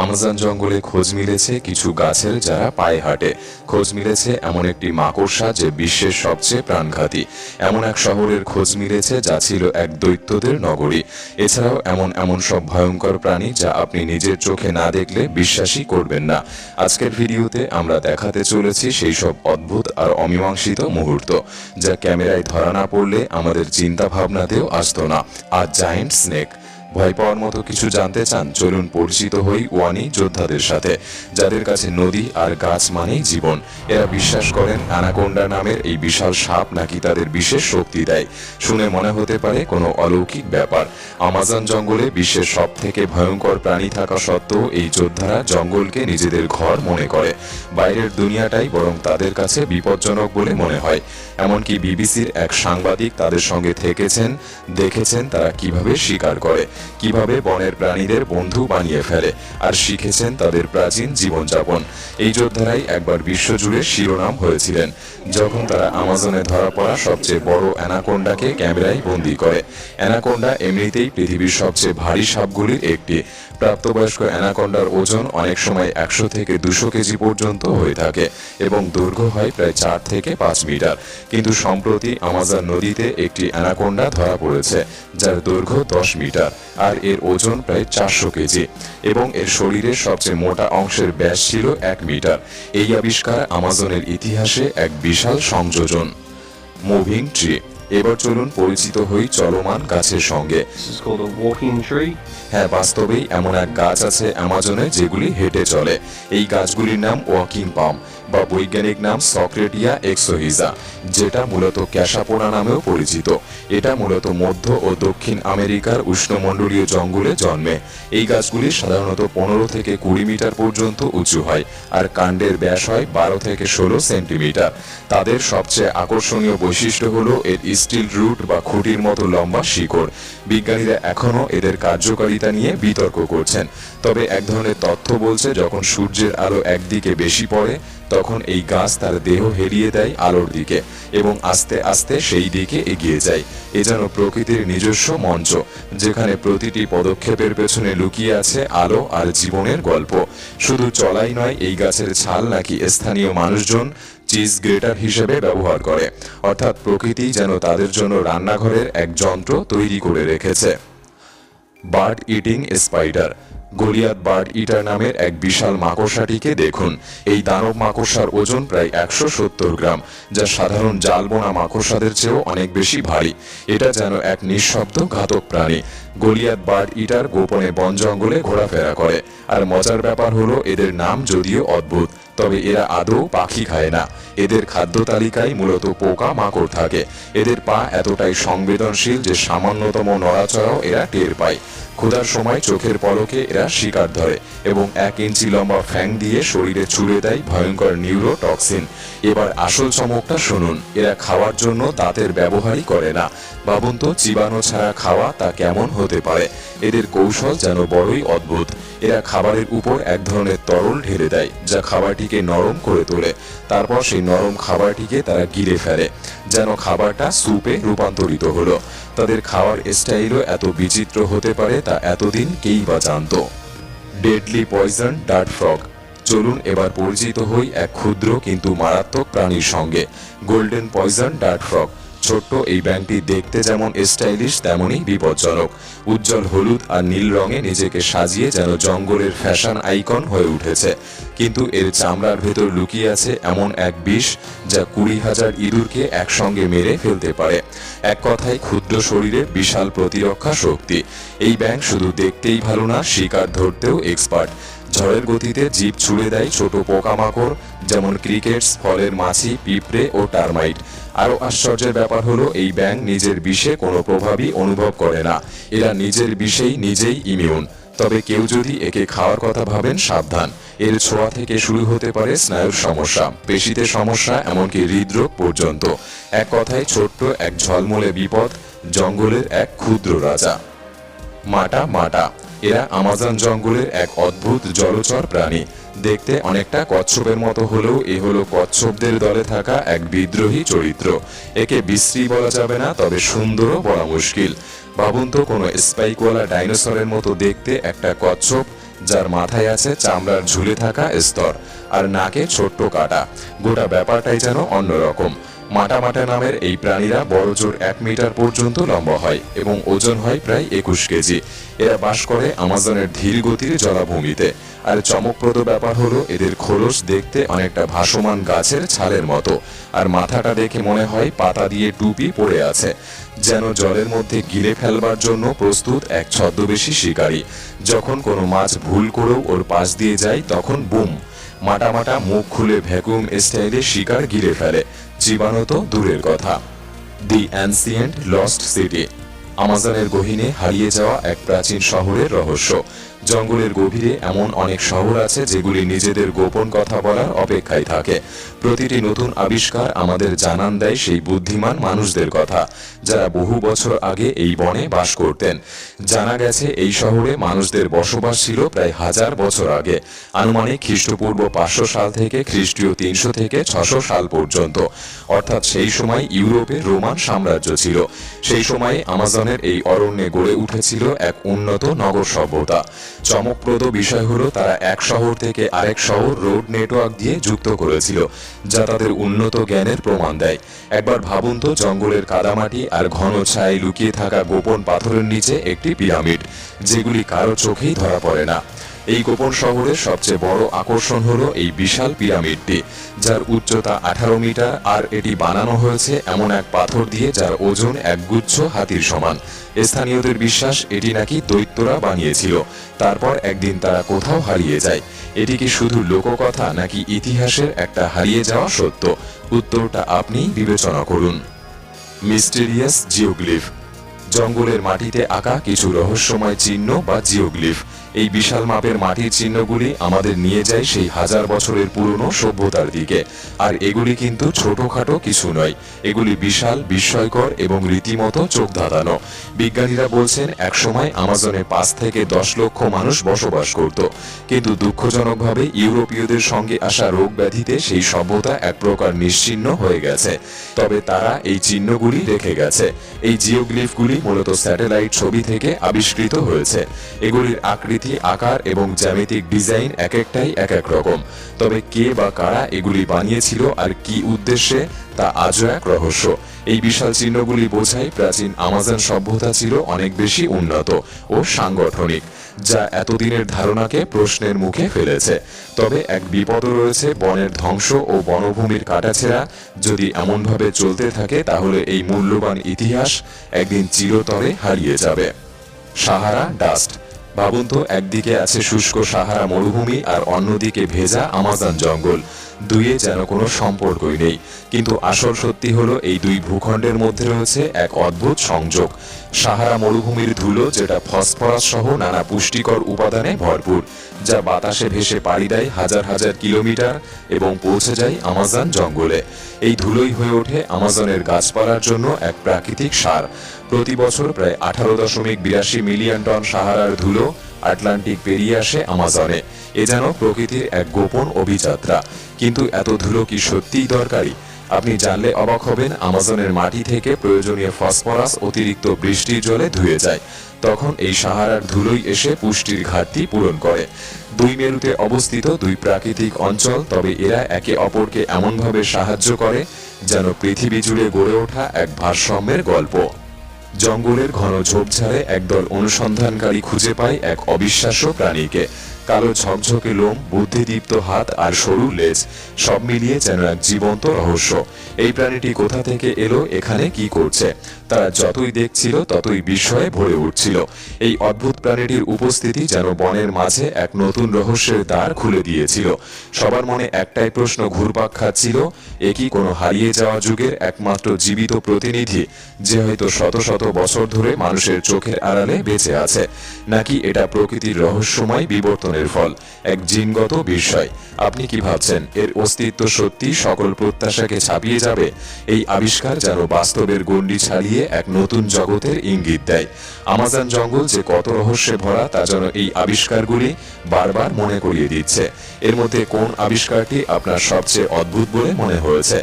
Amazon জঙ্গলে খোঁজ মিলেছে কিছু গাছের যারা পায়ে হাঁটে। খোঁজ মিলেছে এমন একটি মাকড়সা যে বিশ্বের সবচেয়ে প্রাণঘাতী। এমন এক শহরের খোঁজ মিলেছে যা ছিল এক দৈত্যদের নগরী। এছাড়াও এমন সব ভয়ঙ্কর প্রাণী যা আপনি নিজের চোখে না দেখলে বিশ্বাসই করবেন না। আজকের ভিডিওতে আমরা দেখাতে চলেছি সেই সব অদ্ভুত আর অমীমাংসিত মুহূর্ত যা ক্যামেরায় ধরা না পড়লে আমাদের চিন্তা ভাবনাতেও আসতো না। আর জায়ান্ট স্নেক, ভয় পাওয়ার মতো কিছু জানতে চান? চলুন পরিচিত হই ওয়ানি যোদ্ধাদের সাথে, যাদের কাছে নদী আর গাছ মানেই জীবন। এরা বিশ্বাস করেন অ্যানাকোন্ডা নামের এই বিশাল সাপ নাকি তাদের বিশেষ শক্তি দেয়। শুনে মনে হতে পারে কোনো অলৌকিক ব্যাপার। আমাজন জঙ্গলে বিশ্বের সব থেকে ভয়ঙ্কর প্রাণী থাকা সত্ত্বেও এই যোদ্ধারা জঙ্গলকে নিজেদের ঘর মনে করে। বাইরের দুনিয়াটাই বরং তাদের কাছে বিপজ্জনক বলে মনে হয়। এমনকি বিবিসির এক সাংবাদিক তাদের সঙ্গে থেকেছেন, দেখেছেন তারা কিভাবে শিকার করে, কিভাবে বনের প্রাণীদের বন্ধু বানিয়ে ফেলে, আর শিখেছেন তাদের প্রাচীন জীবনযাপন। এই যোদ্ধারাই একবার বিশ্বজুড়ে শিরোনাম হয়েছিলেন যখন তারা আমাজনে ধরা পড়া সবচেয়ে বড় অ্যানাকোন্ডাকে ক্যামেরায় বন্দী করে। অ্যানাকোন্ডা এমনিতেই পৃথিবীর সবচেয়ে ভারী সাপগুলির একটি। প্রাপ্তবয়স্ক অ্যানাকোন্ডার ওজন অনেক সময় 100 থেকে 200 কেজি পর্যন্ত হয়ে থাকে এবং দৈর্ঘ্য হয় প্রায় 4 থেকে 5 মিটার। কিন্তু সম্প্রতি আমাজন নদীতে একটি অ্যানাকোন্ডা ধরা পড়েছে যার দৈর্ঘ্য 10 মিটার আর এর ওজন প্রায় 400 কেজি এবং এর শরীরের সবচেয়ে মোটা অংশের ব্যাস ছিল 1 মিটার। এই আবিষ্কার আমাজনের ইতিহাসে এক বিশাল সংযোজন। Moving tree. এবার চলুন পরিচিত হই চলমান গাছের সঙ্গে। হ্যাঁ, বাস্তবেই এমন এক গাছ আছে আমাজনে যেগুলি হেঁটে চলে। এই গাছগুলির নাম ওয়াকিং পাম বা বৈজ্ঞানিক নাম সক্রেটিয়া এক্সোহিজা, যেটা মূলত ক্যাসাপোনা নামেও পরিচিত। এটা মূলত মধ্য ও দক্ষিণ আমেরিকার উষ্ণমণ্ডলীয় জঙ্গলে জন্মে। এই গাছগুলি সাধারণত 15 থেকে 20 মিটার পর্যন্ত উঁচু হয় আর কাণ্ডের ব্যাস হয় 12 থেকে 16 সেন্টিমিটার। তাদের সবচেয়ে আকর্ষণীয় বৈশিষ্ট্য হলো এর স্টিল রুট বা খুঁটির মতো লম্বা শিকড়। বিজ্ঞানীরা এখনও এদের কার্যকারিতা নিয়ে বিতর্ক করছেন, তবে এক ধরনের তথ্য বলছে যখন সূর্যের আলো একদিকে বেশি পড়ে তখন এই গাছ তার দেহ হেলিয়ে দেয় আলোর দিকে এবং আস্তে আস্তে সেই দিকে এগিয়ে যায়। এ যেন প্রকৃতির নিজস্ব মঞ্চ, যেখানে প্রতিটি পদক্ষেপের পেছনে লুকিয়ে আছে আলো আর জীবনের গল্প। শুধু চলাই নয়, এই গাছের ছাল নাকি স্থানীয় মানুষজন চিজ গ্রেটার হিসেবে ব্যবহার করে, অর্থাৎ প্রকৃতি যেন তাদের জন্য রান্নাঘরের এক যন্ত্র তৈরি করে রেখেছে। Bird eating spider. Goliath bird eater নামের এক বিশাল মাকড়সাটিকে দেখুন। এই দানব মাকড়সার ওজন প্রায় 170 গ্রাম, যা সাধারণ জালবোনা মাকড়সাদের চেয়েও অনেক বেশি ভারী। এটা যেন এক নিঃশব্দ ঘাতক প্রাণী। গলিয়াত বার্ড ইটার গোপনে বন জঙ্গলে ঘোরাফেরা করে, আর মজার ব্যাপার হলো এদের নাম যদিও অদ্ভুত, তবে এরা আদৌ পাখি খায় না। এদের খাদ্য তালিকায় মূলত পোকা মাকড় থাকে। এদের পা এতটাই সংবেদনশীল যে সামান্যতম নড়াচড়াও এরা টের পায়। ক্ষুধার সময় চোখের পলকে এরা শিকার ধরে এবং 1 ইঞ্চি লম্বা ফ্যাং দিয়ে শরীরে ছুড়ে দেয় ভয়ঙ্কর নিউরোটক্সিন। এবার আসল চমকটা শুনুন, এরা খাওয়ার জন্য দাঁতের ব্যবহারই করে না। ভাবুন তো, চিবানো ছাড়া খাওয়া তা কেমন হতে পারে। এদের কৌশল যেন বড়ই অদ্ভুত। এরা খাবারের উপর এক ধরনের তরল ঢেলে দেয় যা খাবারটিকে নরম করে তোলে। তারপর সেই নরম খাবারটিকে তারা গিলে ফেলে, যেন খাবারটা স্যুপে রূপান্তরিত হলো। তাদের খাওয়ার স্টাইলও এত বিচিত্র হতে পারে তা এতদিন কেই বা জানত। Deadly poison dart frog. চলুন এবার পরিচিত হই এক ক্ষুদ্র কিন্তু মারাত্মক প্রাণীর সঙ্গে, গোল্ডেন পয়জন ডার্ট ফ্রগ। ছোট্ট এই ব্যাঙটি দেখতে যেমন স্টাইলিশ তেমনই বিপজ্জনক। উজ্জ্বল হলুদ আর নীল রঙে নিজেকে সাজিয়ে যেন জঙ্গলের ফ্যাশন আইকন হয়ে উঠেছে। কিন্তু এর চামড়ার ভেতর লুকিয়ে আছে এমন এক বিষ যা 20,000 ইঁদুরকে একসঙ্গে মেরে ফেলতে পারে। এক কথায় ক্ষুদ্র শরীরে বিশাল প্রতিরক্ষা শক্তি। এই ব্যাঙ শুধু দেখতেই ভালো না, শিকার ধরতেও এক্সপার্ট। ঝড়ের গতিতে জিভ ছুঁড়ে দেয় ছোট পোকামাকড় যেমন ক্রিকেটস, ফলের মাছি, পিঁপড়ে ও টারমাইট। আরও আশ্চর্যের ব্যাপার হলো এই ব্যাঙ নিজের বিষে কোনো প্রভাবই অনুভব করে না। এরা নিজের বিষেই নিজেই ইমিউন। তবে কেউ যদি একে খাওয়ার কথা ভাবেন, সাবধান। এর ছোঁয়া থেকে শুরু হতে পারে স্নায়ুর সমস্যা, পেশিতে সমস্যা, এমনকি হৃদরোগ পর্যন্ত। এক কথায় ছোট্ট এক ঝলমলে বিপদ, জঙ্গলের এক ক্ষুদ্র রাজা। মাটা মাটা। এরা আমাজন জঙ্গলের এক অদ্ভুত জলচর প্রাণী। দেখতে অনেকটা কচ্ছপের মতো হলেও এ হলো কচ্ছপদের দলে থাকা এক বিদ্রোহী চরিত্র। একে বিশ্রী বলা যাবে না, তবে সুন্দরও বলা মুশকিল। ভাবুন তো, কোনো স্পাইকওয়ালা ডাইনোসরের মতো দেখতে একটা কচ্ছপ যার মাথায় আছে চামড়ার ঝুলে থাকা স্তর আর নাকে ছোট্ট কাটা। গোটা ব্যাপারটাই যেন অন্যরকম। মাটা মাটা নামের এই প্রাণীরা বড় জোর 1 মিটার পর্যন্ত লম্বা হয় এবং ওজন হয় প্রায় 21 কেজি। এরা বাস করে আমাজনের ধীর গতির জলাভূমিতে। আর চমকপ্রদ ব্যাপার হলো এদের খোলস দেখতে অনেকটা ভাসমান গাছের ছালের মতো, আর মাথাটা দেখে মনে হয় পাতা দিয়ে টুপি পড়ে আছে, যেন জলের মধ্যে গিলে ফেলবার জন্য প্রস্তুত এক ছদ্মবেশী শিকারী। যখন কোনো মাছ ভুল করেও ওর পাশ দিয়ে যায় তখন বুম, মাটা মাটা মুখ খুলে ভ্যাকুয়াম স্টাইলে শিকার গিলে ফেলে। জীবাণু তো দূরের কথা। দি অ্যানসিয়েন্ট লস্ট সিটি, আমাজনের গহীনে হারিয়ে যাওয়া এক প্রাচীন শহরের রহস্য। জঙ্গলের গভীরে এমন অনেক শহর আছে যেগুলি নিজেদের গোপন কথা বলার অপেক্ষায় থাকে। প্রতিটি নতুন আবিষ্কার আমাদের জানান দেয় সেই বুদ্ধিমান মানুষদের কথা, যারা বহু বছর আগে এই বনে বাস করতেন। জানা গেছে এই শহরে মানুষদের বসবাস ছিল প্রায় 1000 বছর আগে, আনুমানিক খ্রিস্টপূর্ব 500 সাল থেকে খ্রিস্টীয় 300 থেকে 600 সাল পর্যন্ত। অর্থাৎ সেই সময় ইউরোপে রোমান সাম্রাজ্য ছিল। সেই সময়ে আমাজনের এই অরণ্যে গড়ে উঠেছিল এক উন্নত নগর সভ্যতা। চমকপ্রদ বিষয় হলো তারা এক শহর থেকে আরেক শহর রোড নেটওয়ার্ক দিয়ে যুক্ত করেছিল, যা তাদের উন্নত জ্ঞানের প্রমাণ দেয়। একবার ভাবুন তো, জঙ্গলের কাদামাটি আর ঘন ছায়ায় লুকিয়ে থাকা গোপন পাথরের নিচে একটি পিরামিড, যেগুলি কারো চোখেই ধরা পড়ে না। এই গোপন শহরের সবচেয়ে বড় আকর্ষণ হলো এই বিশাল পিরামিডটি, যার উচ্চতা 18 মিটার, আর এটি বানানো হয়েছে এমন এক পাথর দিয়ে যার ওজন একগুচ্ছ হাতির সমান। স্থানীয়দের বিশ্বাস এটি নাকি দৈত্যরা বানিয়েছিল, তারপর একদিন তারা কোথাও হারিয়ে যায়। এটি কি শুধু লোককথা নাকি ইতিহাসের একটা হারিয়ে যাওয়া সত্য? উত্তরটা আপনি বিবেচনা করুন। মিস্টেরিয়াস জিওগ্লিফ, জঙ্গলের মাটিতে আঁকা কিছু রহস্যময় চিহ্ন বা জিওগ্লিফ। এই বিশাল মাপের মাটির চিহ্নগুলি আমাদের নিয়ে যায় সেই 1000 বছরের পুরনো সভ্যতার দিকে। আর এগুলি কিন্তু ছোটখাটো কিছু নয়, এগুলি বিশাল, বিস্ময়কর এবং রীতিমতো চোখ ধাঁধানো। বিজ্ঞানীরা বলছেন একসময় আমাজনে 5 থেকে 10 লক্ষ মানুষ বসবাস করত, কিন্তু দুঃখজনকভাবে ইউরোপীয়দের সঙ্গে আসা রোগ ব্যাধিতে সেই সভ্যতা এক প্রকার নিশ্চিহ্ন হয়ে গেছে। তবে তারা এই চিহ্নগুলি রেখে গেছে। এই জিওগ্লিফগুলি মূলত স্যাটেলাইট ছবি থেকে আবিষ্কৃত হয়েছে। এগুলির আকৃতি, আকার এবং জ্যামিতিক ডিজাইন এক একটাই এক এক রকম। তবে কে বা কারা এগুলি বানিয়েছিল আর কি উদ্দেশ্যে, তা আজও এক রহস্য। এই বিশাল চিহ্নগুলি বোঝায় প্রাচীন আমাজন সভ্যতা ছিল অনেক বেশি উন্নত ও সাংগঠনিক, যা এতদিনের ধারণাকে প্রশ্নের মুখে ফেলেছে। তবে এক বিপদ রয়েছে, বনের ধ্বংস ও বনভূমির কাটাছেঁড়া যদি এমনভাবে চলতে থাকে তাহলে এই মূল্যবান ইতিহাস একদিন চিরতরে হারিয়ে যাবে। সাহারা ডাস্ট, ভাবুন তো, একদিকে আছে শুষ্ক সাহারা মরুভূমি আর অন্যদিকে ভেজা আমাজন জঙ্গল। দুইয়ে যেন কোনো সম্পর্কই নেই, কিন্তু আসল সত্যি হলো এই দুই ভূখণ্ডের মধ্যে রয়েছে এক অদ্ভুত সংযোগ। সাহারা মরুভূমির ধুলো, যেটা ফসফরাস সহ নানা পুষ্টিকর উপাদানে ভরপুর, যা বাতাসে ভেসে পাড়ি দেয় হাজার হাজার কিলোমিটার এবং পৌঁছে যায় আমাজন জঙ্গলে। এই ধুলোই হয়ে ওঠে আমাজনের গাছপালার জন্য এক প্রাকৃতিক সার। প্রতি বছর প্রায় 18.82 মিলিয়ন টন সাহারার ধুলো আটলান্টিক পেরিয়ে আসে আমাজনে। এ যেন প্রকৃতির এক গোপন অভিযাত্রা। কিন্তু এত ধুলো কি সত্যিই দরকারি? আপনি জানলে অবাক হবেন, আমাজনের মাটি থেকে প্রয়োজনীয় ফসফরাস অতিরিক্ত বৃষ্টির জলে ধুয়ে যায়। তখন এই সাহারার ধুলোই এসে পুষ্টির ঘাটতি পূরণ করে। দুই মেরুতে অবস্থিত দুই প্রাকৃতিক অঞ্চল, তবে এরা একে অপরকে এমনভাবে সাহায্য করে যেন পৃথিবী জুড়ে গড়ে ওঠা এক ভারসাম্যের গল্প। জঙ্গলের ঘন ঝোপঝাড়ে একদল অনুসন্ধানকারী খুঁজে পায় এক অবিশ্বাস্য প্রাণীকে। কালো ঝকঝকে লোম, বুদ্ধিদীপ্ত হাত আর সরু লেজ, সব মিলিয়ে যেন এক জীবন্ত রহস্য। এই প্রাণীটি কোথা থেকে এলো, এখানে কি করছে, তারা যতই দেখছিল ততই বিস্ময়ে ভরে উঠছিল। এই অদ্ভুত প্রাণীটির উপস্থিতি যেন বনের মাঝে এক নতুন রহস্যের দ্বার খুলে দিয়েছিল। সবার মনে একটাই প্রশ্ন ঘুরপাক খাচ্ছিল, এ কি কোনো হারিয়ে যাওয়া যুগের একমাত্র জীবিত প্রতিনিধি, যে হয়তো শত শত বছর ধরে মানুষের চোখের আড়ালে বেঁচে আছে, নাকি এটা প্রকৃতির রহস্যময় বিবর্তনের ফল, এক জিনগত বিষয়? আপনি কি ভাবছেন, এর অস্তিত্ব সত্যি সকল প্রত্যাশাকে ছাপিয়ে যাবে? এই আবিষ্কার যেন বাস্তবের গণ্ডি ছাড়িয়ে এক নতুন জগতের ইঙ্গিত দেয়। আমাজন জঙ্গল যে কত রহস্যে ভরা তা যেন এই আবিষ্কারগুলি বারবার মনে করিয়ে দিচ্ছে। এর মধ্যে কোন আবিষ্কারটি আপনার সবচেয়ে অদ্ভুত বলে মনে হয়েছে?